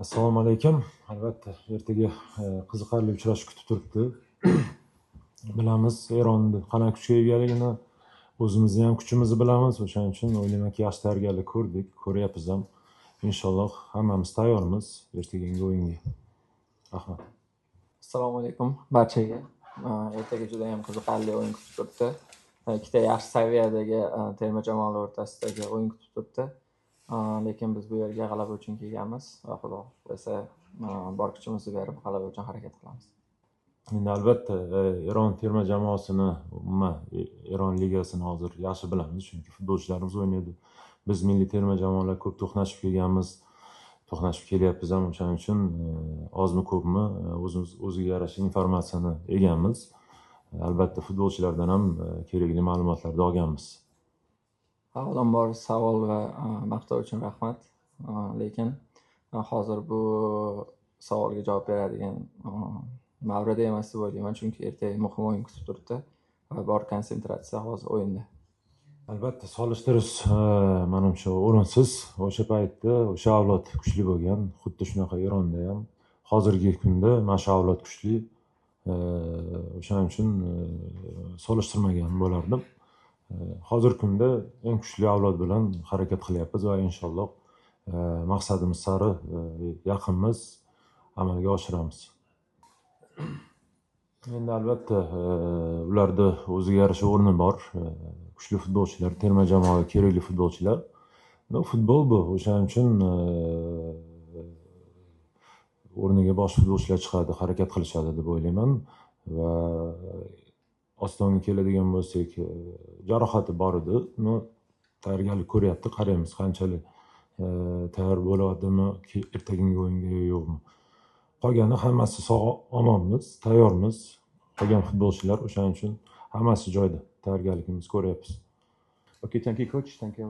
Assalomu alaykum. Albatta, ertaga qiziqarli uchrashuv kutib turibdi. Bilamiz, Eron qanday kuchga egaligini, o'zimizni ham kuchimizni bilamiz. O'shaning uchun o'ylaymanki, yaxshi tayyorgarlik ko'rdik, ko'ryapmiz ham. Inshaalloh hammamiz tayyormiz ertaga o'yinga. Rahmat. Assalomu alaykum barchaga. Ertaga juda ham qiziqarli o'yin kutib turibdi. Ikkita yaxshi saviyadagi terma jamoalar o'rtasidagi o'yin kutib turibdi. Lekin biz bu yerga g'alaba uchun kelganmiz va xudo xohlasa bor kuchimizni berib g'alaba uchun harakat qilamiz. Endi albatta Eron terma jamoasini, umuman Eron ligasini hozir yaxshi bilamiz, chunki futbolchilarimiz o'ynaydi. Biz milliy terma jamoalar ko'p to'qnashib kelganmiz, to'qnashib kelyapmiz ham. O'shaning uchun ozmi ko'pmi o'ziga yarasha informatsiyani egamiz. Albatta futbolchilardan ham kerakli ma'lumotlarni olganmiz. Avvalambor savol va maqtov uchun rahmat. Lekin hozir bu savolga javob beradigan mavrida emas deb o'ylayman, chunki ertaga muhim o'yin kutib turibdi va bor konsentratsiya hozir o'yinda. Albatta solishtirish menimcha o'rinsiz. O'sha paytda o'sha avlod kuchli bo'lgan, xuddi shunaqa Eronda ham hozirgi kunda mana shu avlod kuchli. O'shaning uchun solishtirmagan bo'lardim. Hozirgi kunda eng kuchli avlod bilan harakat qilyapmiz va inshaalloh maqsadimiz sari yaqinmiz, amalga oshiramiz. Endi albatta ularda o'ziga yarasha o'rni bor. Kuchli futbolchilar, terma jamoaga kerakli futbolchilar. Futbol bu. O'shaning uchun o'rniga boshqa futbolchilar chiqadi, harakat qilishadi deb o'ylayman va Ostonga keladigan bo'lsak, jarohati bor edi. Tayyorgarlik ko'ryapti, qaraymiz qanchalik tayyor bo'ladimi ertagingi o'yinga yo'qmi. Qolgani hammasi sog' omonmiz, tayyormiz. Qolgan futbolchilar o'shaning uchun hammasi joyida. Tayyorgarlikimizni ko'ryapmiz. Okay, thank you coach. Thank you.